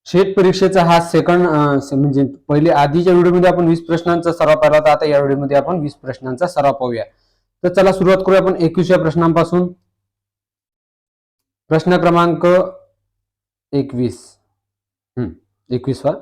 शेत परीक्षेचा हा सेकंड म्हणजे पहिले आधीच्या व्हिडिओमध्ये आपण 20 प्रश्नांचा सराव पाहिला होता. आता या व्हिडिओमध्ये आपण 20 प्रश्नांचा सराव पाहूया. तर चला सुरुवात करूया आपण 21व्या प्रश्नांपासून. प्रश्न क्रमांक 21. 21वा.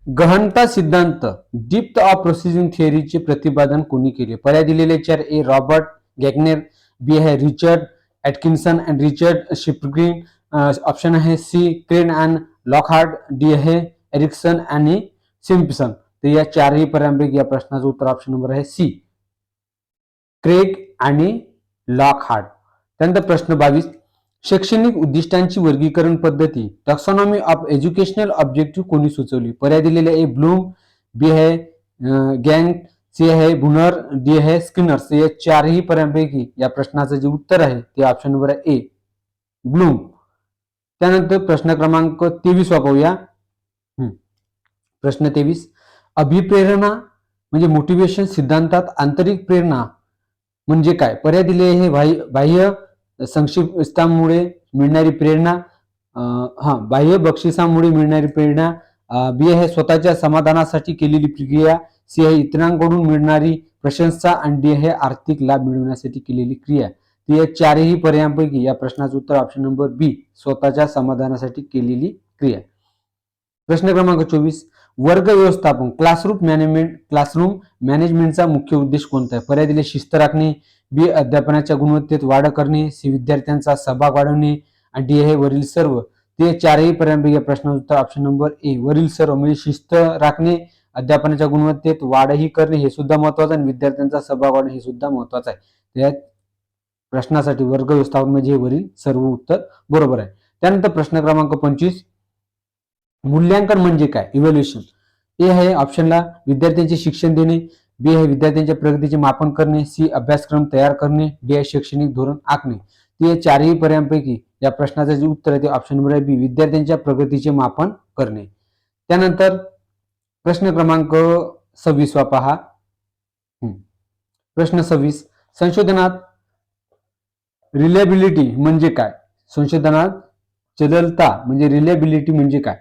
गहनता सिद्धांत डेप्थ ऑफ प्रोसेसिंग थिअरीचे प्रतिपादन कोणी केले? पर्याय दिलेले 4. ए. रॉबर्ट गॅग्नेर, बी आहे Richard Atkinson and Richard Shiffrin, option आहे C. Craik and Lockhart, D आहे एरिक्सन आणि सिम्पसन. तर या चारही पर्यायांपैकी या प्रश्नाचं उत्तर ऑप्शन नंबर आहे सी, क्रेग आणि लॉकहार्ट. त्यानंतर प्रश्न 22. शैक्षणिक उद्दिष्टांची वर्गीकरण पद्धती टॅक्सॉनॉमी ऑफ एज्युकेशनल ऑब्जेक्टिव्ह कोणी सुचवली? पर्याय दिलेले ए. ब्लूम, बी आहे गँग, सी आहे बुनर, डी आहे स्किनर. या चारही पर्यायांपैकी या प्रश्नाचं जे उत्तर आहे ते ऑप्शन नंबर आहे ए, ब्लूम. त्यानंतर प्रश्न क्रमांक 23 पाहूया. प्रश्न 23. अभिप्रेरणा म्हणजे मोटिवेशन सिद्धांतात आंतरिक प्रेरणा म्हणजे काय? पर्याय दिले हे बाह्य संक्षिप्तांमुळे मिळणारी प्रेरणा, बाह्य बक्षिसांमुळे मिळणारी प्रेरणा, बी आहे स्वतःच्या समाधानासाठी केलेली प्रक्रिया, सी आहे इतरांकडून मिळणारी प्रशंसा आणि डी आहे आर्थिक लाभ मिळवण्यासाठी केलेली क्रिया. या चारही पर्यायांपैकी या प्रश्नाचं उत्तर ऑप्शन नंबर बी, स्वतःच्या समाधानासाठी केलेली क्रिया. प्रश्न क्रमांक 24. वर्ग व्यवस्थापन क्लासरूम मॅनेजमेंटचा मुख्य उद्देश कोणता आहे? पर्याय दिले शिस्त राखणे, बी अध्यापनाच्या गुणवत्तेत वाढ करणे, सी विद्यार्थ्यांचा सहभाग वाढवणे आणि डी आहे वरील सर्व. ते चारही पर्यायांपैकी या प्रश्नाचं उत्तर ऑप्शन नंबर ए, वरील सर्व. म्हणजे शिस्त राखणे, अध्यापनाच्या गुणवत्तेत वाढही करणे हे सुद्धा महत्वाचं आणि विद्यार्थ्यांचा सहभाग वाढणे हे सुद्धा महत्वाचं आहे. या प्रश्नासाठी वर्ग व्यवस्थापन म्हणजे वरील सर्व उत्तर बरोबर आहे. त्यानंतर प्रश्न क्रमांक 25. मूल्यांकन म्हणजे काय? इव्हॅल्युएशन. ए आहे ऑप्शनला विद्यार्थ्यांचे शिक्षण देणे, बी आहे विद्यार्थ्यांच्या प्रगतीचे मापन करणे, सी अभ्यासक्रम तयार करणे, डी आहे शैक्षणिक धोरण आखणे. ते चारही पर्यायांपैकी या प्रश्नाचं जे उत्तर आहे ते ऑप्शन नंबर आहे बी, विद्यार्थ्यांच्या प्रगतीचे मापन करणे. त्यानंतर प्रश्न क्रमांक 26 पहा. प्रश्न 26. संशोधनात रिलायबिलिटी म्हणजे काय? संशोधनात चललता म्हणजे रिलायबिलिटी म्हणजे काय?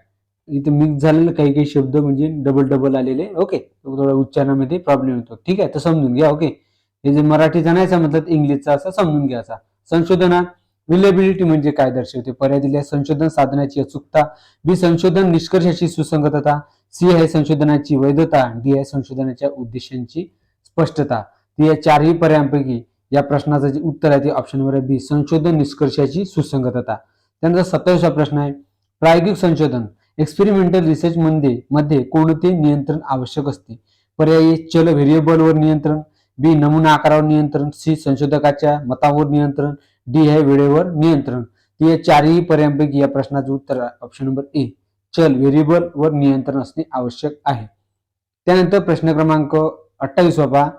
इथे मिक्स झालेले काही काही शब्द म्हणजे डबल आलेले. ओके, थोडा उच्चारणामध्ये प्रॉब्लेम येतो. ठीक आहे, तर समजून घ्या. ओके, हे जे मराठीचा नाही समजलं इंग्लिशचा असं समजून घ्यायचा. संशोधनात रिलायबिलिटी म्हणजे काय दर्शवते? पर्याय दिले संशोधन साधनाची अचूकता, बी संशोधन निष्कर्षाची सुसंगतता, सी आहे संशोधनाची वैधता, डी आहे संशोधनाच्या उद्देशांची स्पष्टता. या चारही पर्यायांपैकी या प्रश्नाचं जे उत्तर आहे ते ऑप्शन नंबर बी, संशोधन निष्कर्षाची सुसंगतता. त्यानंतर 27वा प्रश्न आहे. प्रायोगिक संशोधन एक्सपेरिमेंटल रिसर्च मध्ये कोणते नियंत्रण आवश्यक असते? पर्याय चल व्हेरिएबलवर नियंत्रण, बी नमुना आकारावर नियंत्रण, सी संशोधकाच्या मतावर नियंत्रण, डी आहे वेळेवर नियंत्रण. या चारही पर्यायांपैकी या प्रश्नाचं उत्तर ऑप्शन नंबर ए, चल व्हेरिएबल वर नियंत्रण असणे आवश्यक आहे. त्यानंतर प्रश्न क्रमांक 28 पहा.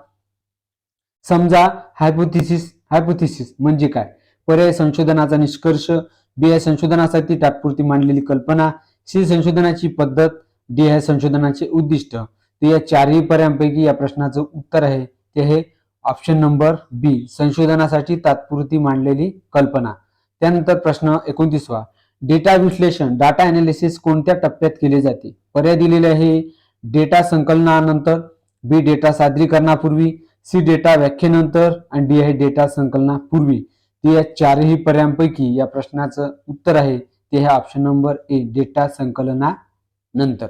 समजा हायपोथिसिस म्हणजे काय? पर्याय संशोधनाचा निष्कर्ष, बी आहे संशोधनासाठी तात्पुरती मांडलेली कल्पना, सी संशोधनाची पद्धत, डी आहे संशोधनाचे उद्दिष्ट. तर या चारही पर्यायांपैकी या प्रश्नाचं उत्तर आहे ते आहे ऑप्शन नंबर बी, संशोधनासाठी तात्पुरती मांडलेली कल्पना. त्यानंतर प्रश्न 29वा. डेटा विश्लेषण डाटा अनालिसिस कोणत्या टप्प्यात केले जाते? पर्याय दिलेले आहे डेटा संकलनानंतर, बी डेटा सादरीकरणापूर्वी, सी डेटा व्याख्येनंतर आणि डी आहे डेटा संकलनापूर्वी. ते या चारही पर्यायांपैकी या प्रश्नाचं उत्तर आहे ते आहे ऑप्शन नंबर ए, डेटा संकलनानंतर.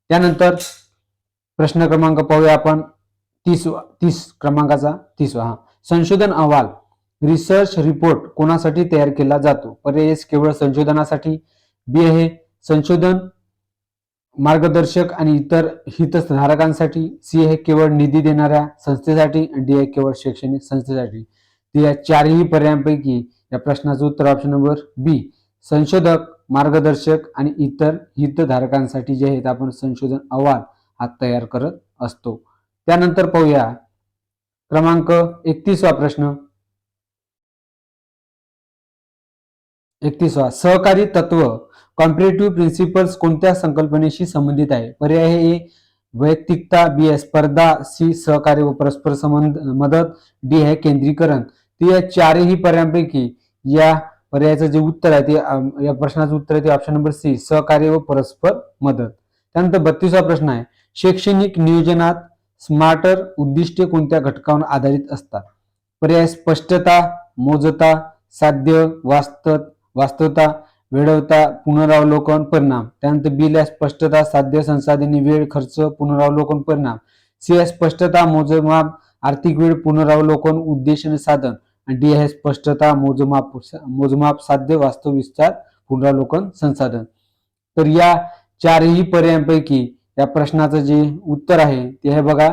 त्यानंतर प्रश्न क्रमांक पाहूया आपण 30 क्रमांकाचा 30वा. संशोधन अहवाल रिसर्च रिपोर्ट कोणासाठी तयार केला जातो? पर्याय केवळ संशोधनासाठी, बी आहे संशोधन मार्गदर्शक आणि इतर हितधारकांसाठी, सी आहे केवळ निधी देणाऱ्या संस्थेसाठी आणि डी आहे केवळ शैक्षणिक संस्थेसाठी. या चारही पर्यायांपैकी या प्रश्नाचं उत्तर ऑप्शन नंबर बी, संशोधक मार्गदर्शक आणि इतर हितधारकांसाठी जे आहेत आपण संशोधन अहवाल हा तयार करत असतो. त्यानंतर पाहूया क्रमांक 31वा प्रश्न. 31वा. सहकारी तत्व कॉम्परेटिव्ह प्रिन्सिपल्स कोणत्या संकल्पनेशी संबंधित आहे? पर्याय ए वैयक्तिकता, बी आहे स्पर्धा, सी सहकार्य व परस्पर मदत, डी आहे केंद्रीकरण. या चारही पर्यायांपैकी या पर्यायाचं जे उत्तर आहे ते या प्रश्नाचं उत्तर आहे ते ऑप्शन नंबर सी, सहकार्य व परस्पर मदत. त्यानंतर 32वा प्रश्न आहे, शैक्षणिक नियोजनात स्मार्टर उद्दिष्टे कोणत्या घटकावर आधारित असतात? पर्याय स्पष्टता, मोजता, साध्य, वास्तवता, वेळवता, पुनरावलोकन, परिणाम. त्यानंतर बी ला स्पष्टता, साध्य, संसाधने, वेळ, खर्च, पुनरावलोकन, परिणाम. सी आहे स्पष्टता, मोजमाप, आर्थिक वेळ, पुनरावलोकन, उद्देश आणि साधन. आणि डी आहे स्पष्टता, मोजमाप, साध्य, वास्तव, विस्तार, पुनरावलोकन, संसाधन. तर या चारही पर्यायांपैकी या प्रश्नाचं जे उत्तर आहे ते आहे बघा,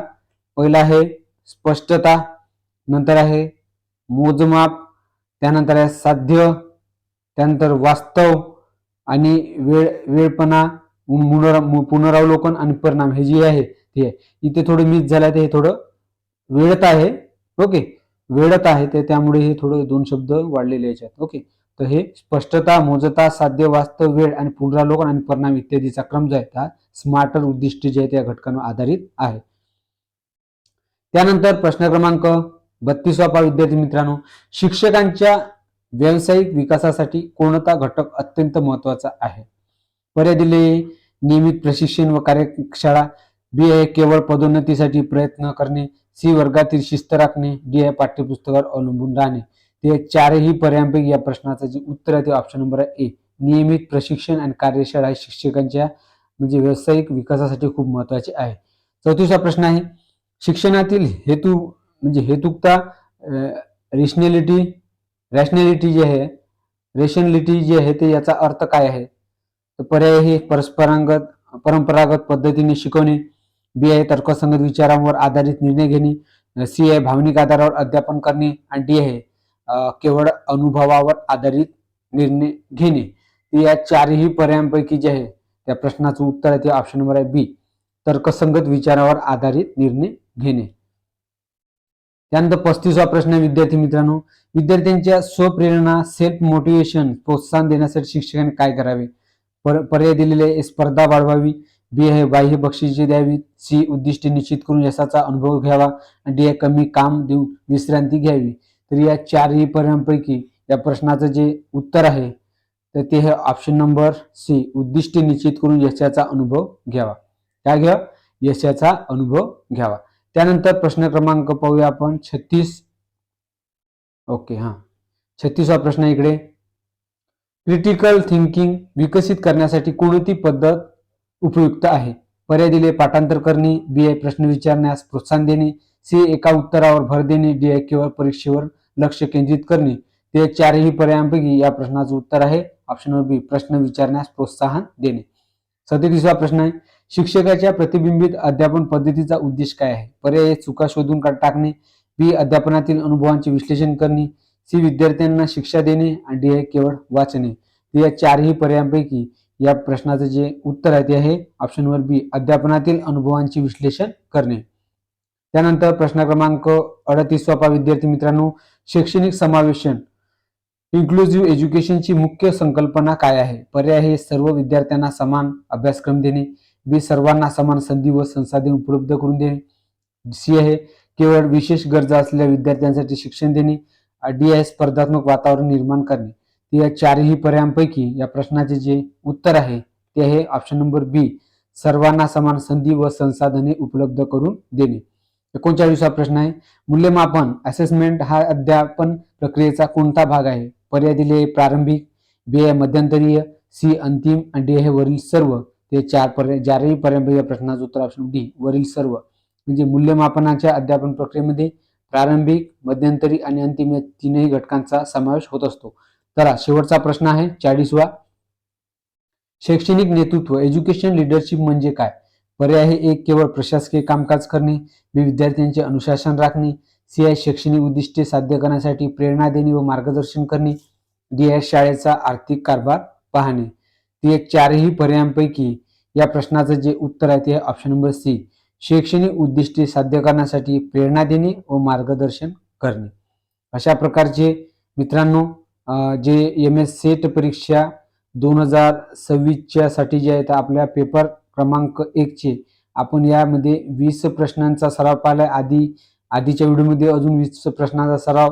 पहिलं आहे स्पष्टता, नंतर आहे मोजमाप, त्यानंतर आहे साध्य, त्यानंतर वास्तव आणि वेळपणा, पुनरावलोकन आणि परिणाम. हे जे आहे ते इथे थोडं मिस झालं, हे थोडं वेळत आहे. ओके, वेळत आहे ते, त्यामुळे हे थोडं 2 शब्द वाढलेले याच्यात. ओके, तर हे स्पष्टता, मोजता, साध्य, वास्तव, वेळ आणि पुनरावलोकन आणि परिणाम इत्यादीचा क्रम जो आहे हा स्मार्टर उद्दिष्ट जे आहे त्या घटकांवर आधारित आहे. त्यानंतर प्रश्न क्रमांक 32वा पहा विद्यार्थी मित्रांनो, शिक्षकांच्या व्यावसायिक विकासासाठी कोणता घटक अत्यंत महत्वाचा आहे? पर्याय दिले, नियमित प्रशिक्षण व कार्यशाळा. बी आहे केवळ पदोन्नतीसाठी प्रयत्न करणे. सी वर्गातील शिस्त राखणे. डी आहे पाठ्यपुस्तकावर अवलंबून राहणे. ते चारही पर्यायांपैकी या प्रश्नाचं जे उत्तर आहे ते ऑप्शन नंबर आहे ए, नियमित प्रशिक्षण आणि कार्यशाळा शिक्षकांच्या म्हणजे व्यावसायिक विकासासाठी खूप महत्वाचे आहे. 34वा प्रश्न आहे, शिक्षणातील हेतू म्हणजे हेतुकता, रॅशनॅलिटी जे आहे, रेशनलिटी जे आहे ते याचा अर्थ काय आहे? तर पर्याय हे परंपरागत पद्धतीने शिकवणे. बी आहे तर्कसंगत विचारांवर आधारित निर्णय घेणे. सी आहे भावनिक आधारावर अध्यापन करणे. आणि डी आहे केवळ अनुभवावर आधारित निर्णय घेणे. या चारही पर्यायांपैकी जे आहे त्या प्रश्नाचं उत्तर आहे ते ऑप्शन नंबर आहे बी, तर्कसंगत विचारावर आधारित निर्णय घेणे. त्यानंतर 35वा प्रश्न विद्यार्थी मित्रांनो, विद्यार्थ्यांच्या स्वप्रेरणा सेल्फ मोटिवेशन प्रोत्साहन देण्यासाठी शिक्षकांनी काय करावे? पर्याय दिलेले, स्पर्धा वाढवावी. बी आहे बाह्य बक्षिसे द्यावी. सी उद्दिष्टे निश्चित करून यशाचा अनुभव घ्यावा. आणि डी आहे कमी काम देऊन विश्रांती घ्यावी. तर या चारही पर्यायांपैकी या प्रश्नाचं जे उत्तर आहे तर ते आहे ऑप्शन नंबर सी, उद्दिष्टे निश्चित करून यशाचा अनुभव घ्यावा. काय घ्या? यशाचा अनुभव घ्यावा. त्यानंतर प्रश्न क्रमांक पाहूया आपण 36. ओके, 36वा प्रश्न इकडे, क्रिटिकल थिंकिंग विकसित करण्यासाठी कोणती पद्धत उपयुक्त आहे? पर्याय दिले, पाठांतर करणे. बी आहे प्रश्न विचारण्यास प्रोत्साहन देणे. सी एका उत्तरावर भर देणे. डी आहे केवळ परीक्षेवर लक्ष केंद्रित करणे. ते चारही पर्यायांपैकी या प्रश्नाचं उत्तर आहे ऑप्शन नंबर बी, प्रश्न विचारण्यास प्रोत्साहन देणे. 37वा प्रश्न आहे, शिक्षकाच्या प्रतिबिंबित अध्यापन पद्धतीचा उद्देश काय आहे? पर्याय चुका शोधून टाकणे. बी अध्यापनातील अनुभवांचे विश्लेषण करणे. सी विद्यार्थ्यांना शिक्षा देणे. आणि डी आहे केवळ वाचणे. या चारही पर्यायांपैकी या प्रश्नाचं जे उत्तर आहे ते आहे ऑप्शन नंबर बी, अध्यापनातील अनुभवांचे विश्लेषण करणे. त्यानंतर प्रश्न क्रमांक 38वा विद्यार्थी मित्रांनो, शैक्षणिक समावेशन इन्क्लुझिव्ह एज्युकेशनची मुख्य संकल्पना काय आहे? पर्याय हे सर्व विद्यार्थ्यांना समान अभ्यासक्रम देणे. बी सर्वांना समान संधी व संसाधने उपलब्ध करून देणे. सी आहे केवळ विशेष गरजा असलेल्या विद्यार्थ्यांसाठी शिक्षण देणे. डी आहे स्पर्धात्मक वातावरण निर्माण करणे. या चारही पर्यायांपैकी या प्रश्नाचे जे उत्तर आहे ते आहे ऑप्शन नंबर बी, सर्वांना समान संधी व संसाधने उपलब्ध करून देणे. 39वा प्रश्न आहे, मूल्यमापन असेसमेंट हा अध्यापन प्रक्रियेचा कोणता भाग आहे? पर्याय दिले, प्रारंभिक. बी आहे मध्यंतरीय. सी अंतिम. आणि डी आहे वरील सर्व. ते चारही पर्यायांपैकी या प्रश्नाचं उत्तर ऑप्शन डी, वरील सर्व. म्हणजे मूल्यमापनाच्या अध्यापन प्रक्रियेमध्ये प्रारंभिक, मध्यंतरी आणि अंतिम या तीनही घटकांचा समावेश होत असतो. तर शेवटचा प्रश्न आहे 40वा, शैक्षणिक नेतृत्व एज्युकेशन लीडरशिप म्हणजे काय? पर्याय आहे एक, केवळ प्रशासकीय कामकाज करणे. बी विद्यार्थ्यांचे अनुशासन राखणे. सी आहे शैक्षणिक उद्दिष्टे साध्य करण्यासाठी प्रेरणा देणे व मार्गदर्शन करणे. डी आहे शाळेचा आर्थिक कारभार पाहणे. ते चारही पर्यायांपैकी या प्रश्नाचं जे उत्तर आहे ते ऑप्शन नंबर सी, शैक्षणिक उद्दिष्टे साध्य करण्यासाठी प्रेरणा देणे व मार्गदर्शन करणे. अशा प्रकारचे मित्रांनो जे MS सेट परीक्षा 2026 साठी जे आहेत आपल्या पेपर क्रमांक 1 चे आपण यामध्ये 20 प्रश्नांचा सराव पाहिला. आधीच्या व्हिडिओमध्ये अजून 20 प्रश्नांचा सराव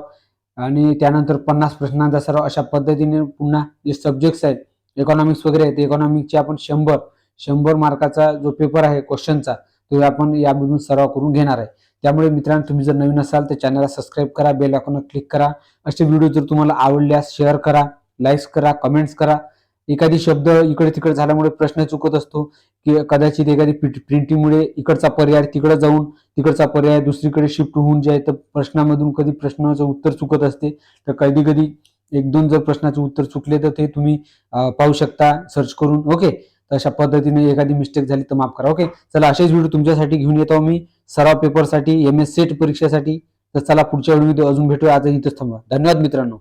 आणि त्यानंतर 50 प्रश्नांचा सराव, अशा पद्धतीने पुन्हा जे सब्जेक्ट्स आहेत इकॉनॉमिक्स वगैरे आहेत, इकॉनॉमिक्सचे आपण 100 मार्काचा जो पेपर आहे क्वेश्चनचा, तो आपण यामधून सराव करून घेणार आहे. त्यामुळे मित्रांनो, तुम्ही जर नवीन असाल तर चॅनलला सबस्क्राईब करा, बेल आयकॉनवर क्लिक करा. असे व्हिडिओ जर तुम्हाला आवडल्यास शेअर करा, लाईक्स करा, कमेंट्स करा. एखादी शब्द इकडे तिकडे झाल्यामुळे प्रश्न चुकत असतो, की कदाचित एखादी प्रिंटिंगमुळे इकडचा पर्याय तिकडे जाऊन तिकडचा पर्याय दुसरीकडे शिफ्ट होऊन जे आहे तर प्रश्नामधून कधी प्रश्नाचं उत्तर चुकत असते. तर कधी कधी 1-2 जर प्रश्नाचे उत्तर चुकले तर ते तुम्ही पाहू शकता सर्च करून. ओके, तर अशा पद्धतीने एखादी मिस्टेक झाली तर माफ करा. ओके, चला असेच व्हिडिओ तुमच्यासाठी घेऊन येतो मी सराव पेपरसाठी, MS सेट परीक्षेसाठी. तर चला पुढच्या व्हिडिओ अजून भेटूया. आज इथंच थांबा. धन्यवाद मित्रांनो.